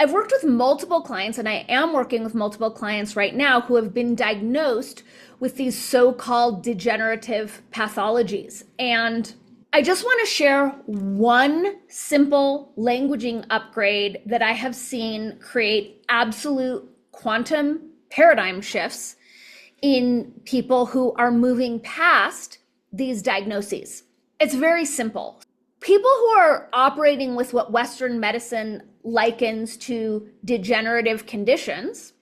I've worked with multiple clients, and I am working with multiple clients right now who have been diagnosed with these so-called degenerative pathologies. And I just want to share one simple languaging upgrade that I have seen create absolute quantum paradigm shifts in people who are moving past these diagnoses. It's very simple. People who are operating with what Western medicine likens to degenerative conditions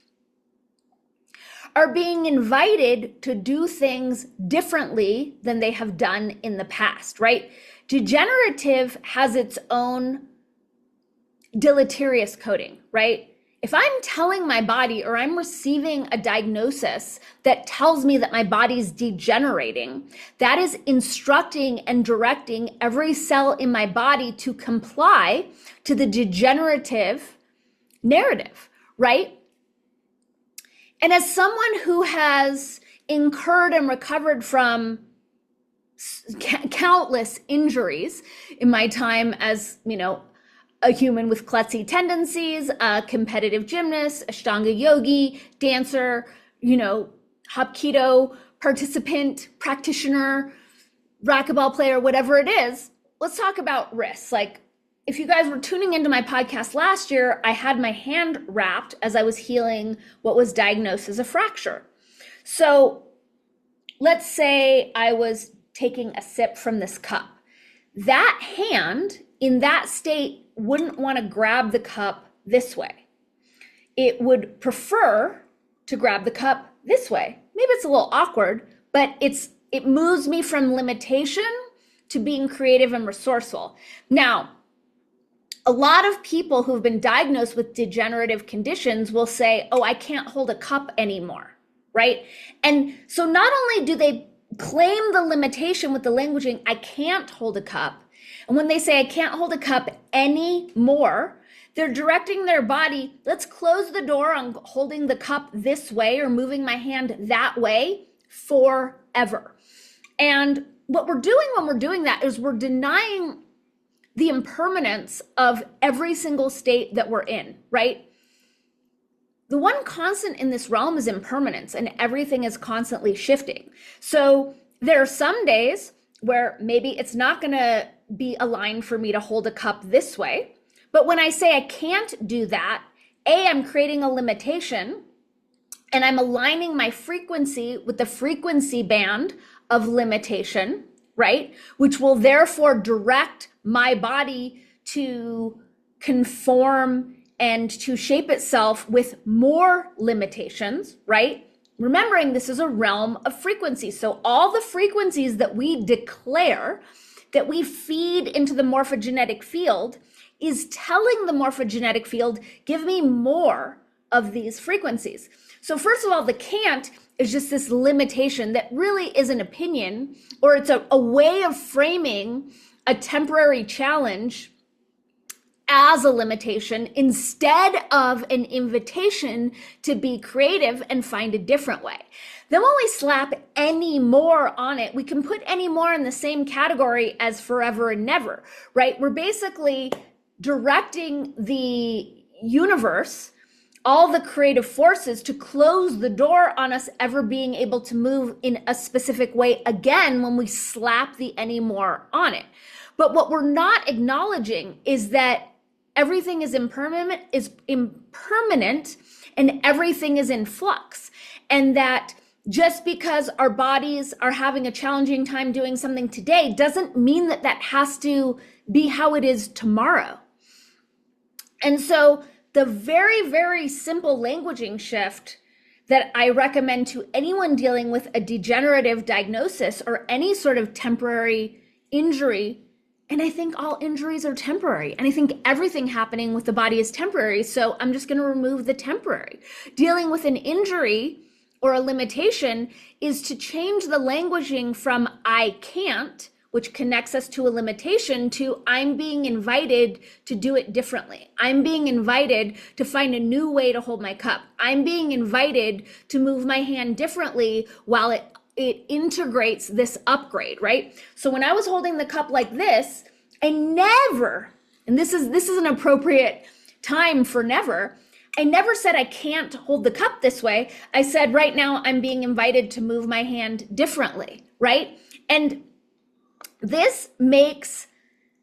are being invited to do things differently than they have done in the past, right? Degenerative has its own deleterious coding, right? If I'm telling my body, or I'm receiving a diagnosis that tells me that my body's degenerating, that is instructing and directing every cell in my body to comply to the degenerative narrative, right? And as someone who has incurred and recovered from countless injuries in my time as, a human with klutzy tendencies, a competitive gymnast, Ashtanga yogi, dancer, Hapkido participant, practitioner, racquetball player, whatever it is, let's talk about risks. Like, if you guys were tuning into my podcast last year, I had my hand wrapped as I was healing what was diagnosed as a fracture. So let's say I was taking a sip from this cup. That hand in that state wouldn't want to grab the cup this way. It would prefer to grab the cup this way. Maybe it's a little awkward, but it moves me from limitation to being creative and resourceful. Now, a lot of people who've been diagnosed with degenerative conditions will say, oh, I can't hold a cup anymore, right? And so not only do they claim the limitation with the languaging, I can't hold a cup, and when they say I can't hold a cup anymore, they're directing their body, let's close the door on holding the cup this way or moving my hand that way forever. And what we're doing when we're doing that is we're denying the impermanence of every single state that we're in, right? The one constant in this realm is impermanence, and everything is constantly shifting. So there are some days where maybe it's not going to be aligned for me to hold a cup this way. But when I say I can't do that, I'm creating a limitation, and I'm aligning my frequency with the frequency band of limitation, right? Which will therefore direct my body to conform and to shape itself with more limitations, right? Remembering this is a realm of frequencies. So all the frequencies that we declare, that we feed into the morphogenetic field, is telling the morphogenetic field, give me more of these frequencies. So first of all, the can't is just this limitation that really is an opinion, or it's a way of framing a temporary challenge as a limitation instead of an invitation to be creative and find a different way. Then when we slap any more on it, we can put any more in the same category as forever and never, right? We're basically directing the universe, all the creative forces, to close the door on us ever being able to move in a specific way again when we slap the any more on it. But what we're not acknowledging is that everything is impermanent, and everything is in flux. And that just because our bodies are having a challenging time doing something today doesn't mean that that has to be how it is tomorrow. And so the very, very simple languaging shift that I recommend to anyone dealing with a degenerative diagnosis or any sort of temporary injury, and I think all injuries are temporary, and I think everything happening with the body is temporary, so I'm just going to remove the temporary. Dealing with an injury or a limitation is to change the languaging from I can't, which connects us to a limitation, to I'm being invited to do it differently. I'm being invited to find a new way to hold my cup. I'm being invited to move my hand differently while it integrates this upgrade, right? So when I was holding the cup like this, I never, and this is an appropriate time for never. I never said I can't hold the cup this way. I said right now I'm being invited to move my hand differently, right? And this makes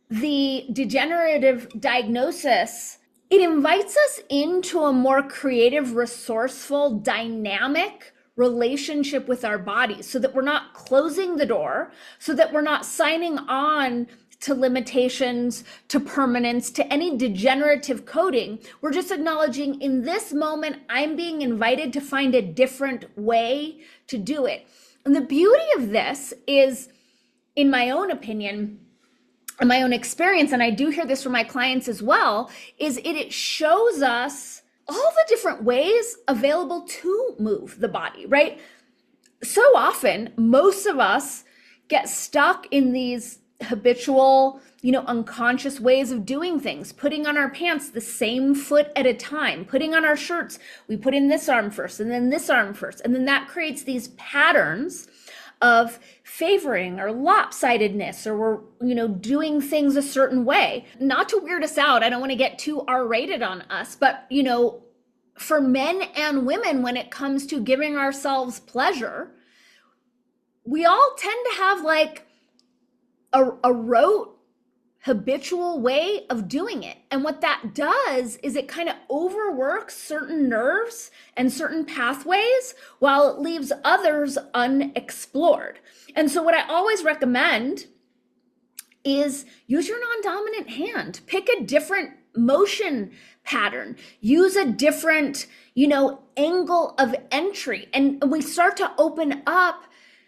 the degenerative diagnosis, it invites us into a more creative, resourceful, dynamic relationship with our bodies so that we're not closing the door, so that we're not signing on to limitations, to permanence, to any degenerative coding. We're just acknowledging in this moment, I'm being invited to find a different way to do it. And the beauty of this is, in my own opinion, and my own experience, and I do hear this from my clients as well, is it shows us all the different ways available to move the body, right? So often, most of us get stuck in these habitual, unconscious ways of doing things, putting on our pants the same foot at a time, putting on our shirts, we put in this arm first and then this arm first. And then that creates these patterns of favoring or lopsidedness, or we're, doing things a certain way. Not to weird us out, I don't want to get too R-rated on us, but, for men and women, when it comes to giving ourselves pleasure, we all tend to have like a rote, habitual way of doing it. And what that does is it kind of overworks certain nerves and certain pathways while it leaves others unexplored. And so what I always recommend is use your non-dominant hand. Pick a different motion pattern. Use a different, angle of entry. And we start to open up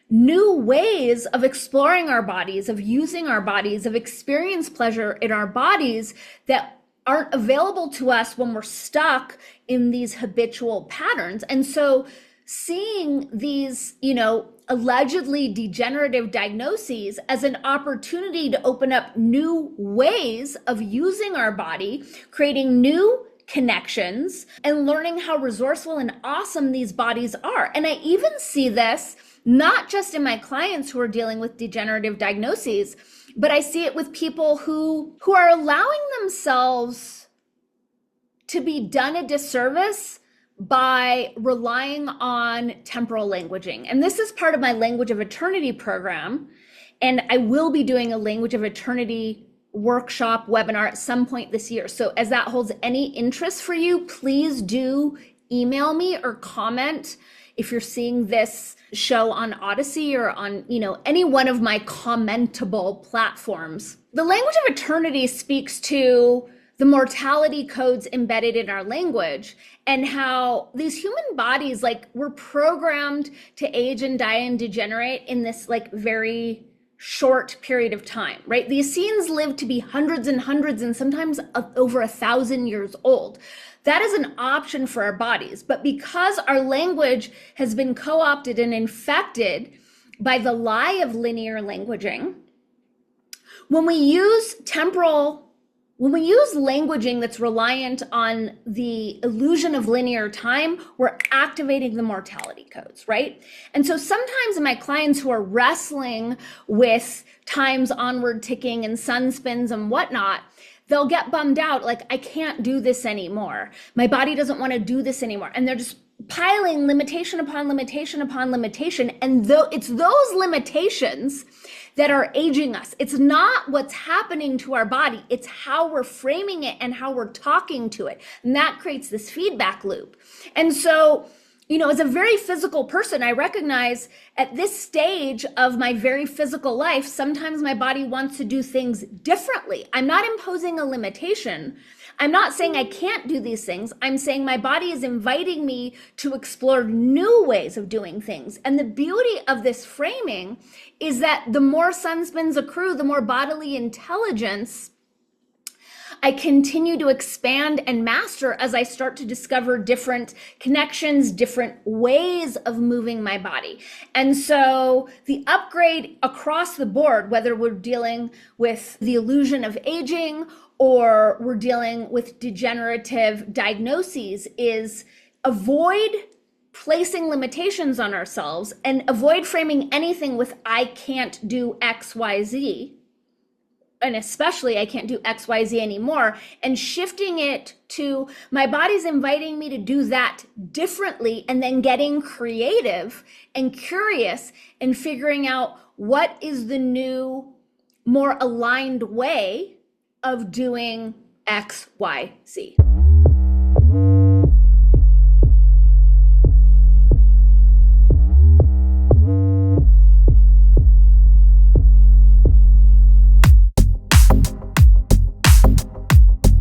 new ways of exploring our bodies, of using our bodies, of experience pleasure in our bodies that aren't available to us when we're stuck in these habitual patterns. And so seeing these, allegedly degenerative diagnoses as an opportunity to open up new ways of using our body, creating new connections, and learning how resourceful and awesome these bodies are. And I even see this not just in my clients who are dealing with degenerative diagnoses, but I see it with people who are allowing themselves to be done a disservice by relying on temporal languaging. And this is part of my Language of Eternity program. And I will be doing a Language of Eternity workshop webinar at some point this year. So as that holds any interest for you, please do email me or comment if you're seeing this show on Odysee or on, any one of my commentable platforms. The Language of Eternity speaks to the mortality codes embedded in our language and how these human bodies, we're programmed to age and die and degenerate in this very short period of time, right? The Essenes lived to be hundreds and hundreds and sometimes over 1,000 years old. That is an option for our bodies. But because our language has been co-opted and infected by the lie of linear languaging, when we use languaging that's reliant on the illusion of linear time, we're activating the mortality codes, right? And so sometimes my clients who are wrestling with time's onward ticking and sunspins and whatnot, they'll get bummed out, I can't do this anymore. My body doesn't want to do this anymore. And they're just piling limitation upon limitation upon limitation. And it's those limitations that are aging us. It's not what's happening to our body. It's how we're framing it and how we're talking to it. And that creates this feedback loop. And so, as a very physical person, I recognize at this stage of my very physical life, sometimes my body wants to do things differently. I'm not imposing a limitation. I'm not saying I can't do these things. I'm saying my body is inviting me to explore new ways of doing things. And the beauty of this framing is that the more sunspins accrue, the more bodily intelligence I continue to expand and master as I start to discover different connections, different ways of moving my body. And so the upgrade across the board, whether we're dealing with the illusion of aging or we're dealing with degenerative diagnoses, is avoid placing limitations on ourselves and avoid framing anything with I can't do X, Y, Z. and especially I can't do XYZ anymore, and shifting it to my body's inviting me to do that differently, and then getting creative and curious and figuring out what is the new, more aligned way of doing X, Y, Z.